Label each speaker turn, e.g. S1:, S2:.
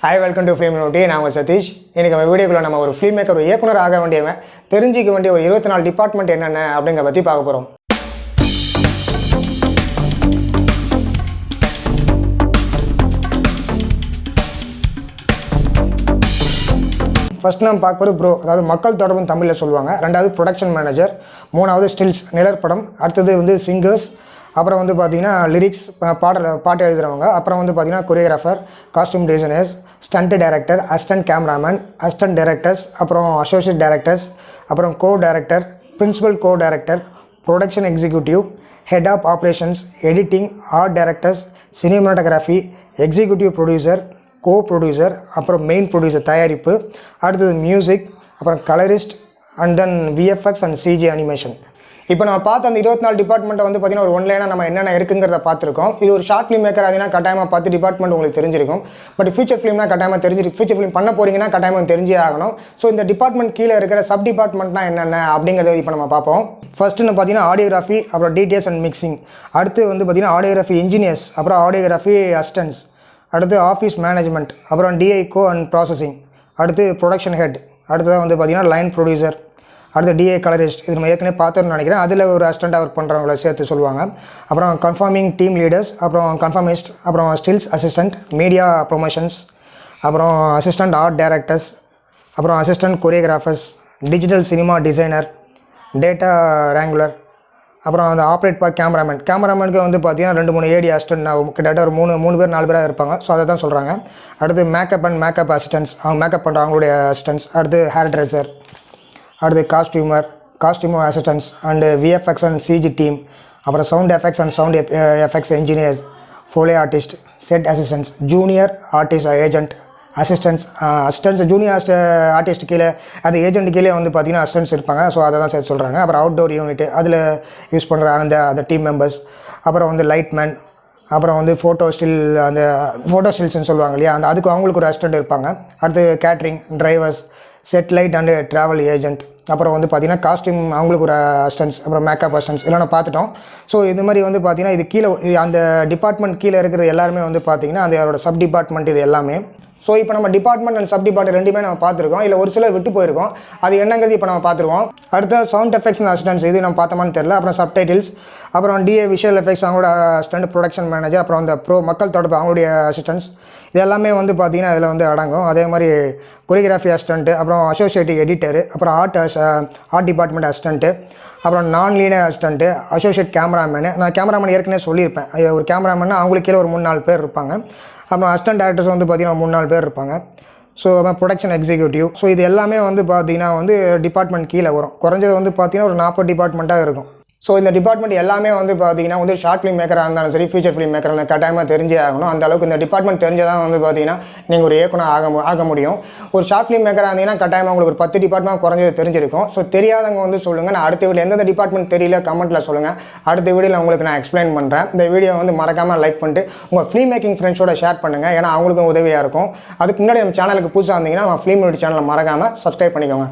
S1: Hi, welcome to FilmMakers. நான் சதீஷ். இன்னைக்கு நம்ம வீடியோக்குள்ள நம்ம ஒரு ஃபில்ம் மேக்கர் இயக்குனர் ஆக வேண்டியவன் தெரிஞ்சிக்க வேண்டிய ஒரு 24 டிபார்ட்மெண்ட் என்னென்ன அப்படிங்கறத பத்தி பார்க்க போறோம். ஃபர்ஸ்ட் நம்ம பார்க்க போறது ப்ரோ, அதாவது மக்கள் தொடர்பு தமிழ்ல சொல்வாங்க. ரெண்டாவது ப்ரொடக்ஷன் மேனேஜர், மூணாவது ஸ்டில்ஸ் நிழற்படம், அடுத்து வந்து சிங்கர்ஸ், அப்புறம் வந்து பார்த்தீங்கன்னா லிரிக்ஸ் பாட்டு எழுதுறவங்க, அப்புறம் வந்து பார்த்தீங்கன்னா choreographer, costume designers, stunt director, assistant cameraman, assistant directors, அப்புறம் அசோசியேட் டைரக்டர்ஸ், அப்புறம் co director, principal co director, production executive, head of operations, editing, art directors, cinematography, executive producer, co producer, அப்புறம் மெயின் ப்ரொடியூசர் தயாரிப்பு, அடுத்தது music, அப்புறம் colourist and then VFX and CG animation. இப்போ நம்ம பார்த்த அந்த 24 டிபார்ட்மெண்ட்டை வந்து பார்த்தீங்கன்னா ஒரு ஒன்லைனாக நம்ம என்னென்ன இருக்குங்கிறத பார்த்துருக்கோம். இது ஒரு ஷார்ட் ஃபிலிம் மேக்கர் ஆகினா கட்டாயமாக 10 டிபார்ட்மெண்ட் உங்களுக்கு தெரிஞ்சிருக்கும். பட் ஃபியூச்சர் ஃபிலிம்னா கட்டாயமாக தெரிஞ்சிருக்கு. ஃபியூச்சர் ஃபிலிம் பண்ண போகிறீங்கன்னா கட்டாயமாக தெரிஞ்சே ஆகணும். ஸோ இந்த டிபார்ட்மெண்ட் கீழே இருக்கிற சப் டிபார்ட்மெண்ட்னா என்னென்ன அப்படிங்கிறத இப்போ நம்ம பார்ப்போம். ஃபர்ஸ்ட்டுன்னு பார்த்தீங்கன்னா ஆடியோகிராஃபி, அப்புறம் டிடிஎஸ் அண்ட் மிக்சிங், அடுத்து வந்து பார்த்தீங்கன்னா ஆடியோகிராஃபி இன்ஜினியர்ஸ், அப்புறம் ஆடியோகிராஃபி அசிஸ்டன்ஸ், அடுத்து ஆஃபீஸ் மேனேஜ்மெண்ட், அப்புறம் டிஐகோ அண்ட் ப்ராசஸிங், அடுத்து ப்ரொடக்ஷன் ஹெட், அடுத்ததாக வந்து பார்த்தீங்கன்னா லைன் ப்ரொடியூசர், அடுத்து டிஏ கலரிஸ்ட். இது நம்ம ஏற்கனவே பார்த்தோன்னு நினைக்கிறேன். அதில் ஒரு அசிஸ்டண்ட்டாக ஒர்க் பண்ணுறவங்கள சேர்த்து சொல்லுவாங்க. அப்புறம் கன்ஃபார்மிங் டீம் லீடர்ஸ், அப்புறம் கன்ஃபார்மிஸ்ட், அப்புறம் ஸ்டில்ஸ் அசிஸ்டண்ட், மீடியா ப்ரொமோஷன்ஸ், அப்புறம் அசிஸ்டண்ட் ஆர்ட் டைரக்டர்ஸ், அப்புறம் assistant choreographers, digital cinema designer, data wrangler, அப்புறம் அந்த ஆப்ரேட் பார் கேமராமேனுக்கு வந்து பார்த்தீங்கன்னா 2-3 ஏடி அசிஸ்டன்ட், கிட்டத்தட்ட ஒரு 3 பேர் 4 பேராக இருப்பாங்க. ஸோ அதை தான் சொல்கிறாங்க. அடுத்து மேக்கப் அசிஸ்டன்ஸ், அவங்க மேக்கப் பண்ணுற அவங்களுடைய அசிஸ்டன்ஸ், அடுத்து ஹேர் ட்ரெஸ்ஸர், அடுத்து costumer assistants and VFX and CG team, அப்புறம் sound effects and sound effects engineers, Foley artist, set assistants, junior artist agent, assistants junior artist கீழே அந்த ஏஜென்ட் கீழே வந்து பார்த்தீங்கன்னா அசிஸ்டன்ஸ் இருப்பாங்க. ஸோ அதை தான் சேர்த்து சொல்கிறாங்க. அப்புறம் அவுட்டோர் யூனிட், அதில் யூஸ் பண்ணுற அந்த டீம் மெம்பர்ஸ், அப்புறம் வந்து லைட்மேன், அப்புறம் வந்து ஃபோட்டோ ஸ்டில்ஸ்ன்னு சொல்லுவாங்க இல்லையா, அதுக்கு அவங்களுக்கு ஒரு அசிஸ்டன்ட் இருப்பாங்க. அடுத்து catering, drivers, set light and travel agent, அப்புறம் வந்து பார்த்திங்கன்னா காஸ்டியூம் அவங்களுக்கு ஒரு அசிஸ்டன்ஸ், அப்புறம் மேக்கப் அசிஸ்டன்ஸ் எல்லாம் நான் பார்த்துட்டோம். ஸோ இது மாதிரி வந்து பார்த்திங்கன்னா இது கீழே அந்த டிபார்ட்மெண்ட் கீழே இருக்கிறது எல்லாருமே வந்து பார்த்திங்கன்னா அதோட சப் டிபார்ட்மெண்ட் இது எல்லாமே. ஸோ இப்போ நம்ம டிபார்ட்மெண்ட் அண்ட் சப் டிபார்ட்மெண்ட் ரெண்டுமே நம்ம பார்த்துருக்கோம். இல்லை ஒரு சிலர் விட்டு போயிருக்கோம். அது என்னங்கிறது இப்போ நம்ம பார்த்துருவோம். அடுத்த சவுண்ட் எஃபெக்ட்ஸ் அண்ட் அசிஸ்டன்ஸ், இது நம்ம பார்த்தோமான்னு தெரியல. அப்புறம் சப்டைட்டில்ஸ், அப்புறம் டிஏ விஷுவல் எஃபெக்ட்ஸ் அவங்களோட அசிஸ்டன்ட், ப்ரொடக்ஷன் மேனேஜர், அப்புறம் அந்த மக்கள் தொடர்பு அவங்களுடைய அசிஸ்டன்ஸ், இது எல்லாமே வந்து பார்த்திங்கன்னா இதில் வந்து அடங்கும். அதே மாதிரி கொரியோகிராஃபி அசிஸ்டன்ட்டு, அப்புறம் அசோசியேட் எடிட்டரு, அப்புறம் ஆர்ட் டிபார்ட்மெண்ட் அசிஸ்டன்ட்டு, அப்புறம் நான் லீனர் அசிஸ்டன்ட்டு, அசோசியேட் கேமராமேனு. நான் கேமராமேன் ஏற்கனவே சொல்லியிருப்பேன். ஒரு கேமராமேன்னா அவங்களுக்கு கீழே ஒரு 3-4 பேர் இருப்பாங்க. அப்புறம் அசிஸ்டன்ட் டேரக்டர்ஸ் வந்து பார்த்திங்கன்னா 3-4 பேர் இருப்பாங்க. So production executive. ஸோ இது எல்லாமே வந்து பார்த்திங்கன்னா வந்து டிபார்ட்மெண்ட் கீழே வரும். குறைஞ்சது வந்து பார்த்திங்கன்னா ஒரு 40 டிபார்ட்மெண்ட்டாக இருக்கும். ஸோ இந்த டிபார்ட்மெண்ட் எல்லாமே வந்து பார்த்திங்கன்னா வந்து ஷார்ட் ஃபிலிம் மேக்கராக இருந்தாலும் சரி, ஃபியூச்சர் ஃபிலிம் மேக்கராக இருந்தாலும் கட்டாயமாக தெரிஞ்சே ஆகணும். அந்த அளவுக்கு இந்த டிபார்ட்மெண்ட் தெரிஞ்சதான் வந்து பார்த்திங்கன்னா நீங்கள் ஒரு இயக்குனர் ஆக முடியும். ஒரு ஷார்ட் ஃபிலிம் மேக்கராக இருந்தீங்கன்னா கட்டாயமாக உங்களுக்கு ஒரு 10 டிபார்ட்மெண்ட் குறைஞ்சது தெரிஞ்சிருக்கும். ஸோ தெரியாதவங்க வந்து சொல்லுங்கள். நான் அடுத்த வீடியோ எந்தெந்த டிபார்ட்மெண்ட் தெரியல கமெண்ட்டில் சொல்லுங்கள். அடுத்த வீடியோவில் உங்களுக்கு நான் எக்ஸ்பிளைன் பண்ணுறேன். இந்த வீடியோ வந்து மறக்காமல் லைக் பண்ணிட்டு உங்கள் ஃபிலிம் மேக்கிங் ஃப்ரெண்ட்ஸோட ஷேர் பண்ணுங்கள். ஏன்னா அவங்களுக்கும் உதவியாக இருக்கும். அதுக்கு முன்னாடி நம்ம சேனலுக்கு புதுசாக இருந்தீங்கன்னா நம்ம ஃபிலிம் சேனலை மறக்காமல் சப்ஸ்கிரைப் பண்ணிக்கோங்க.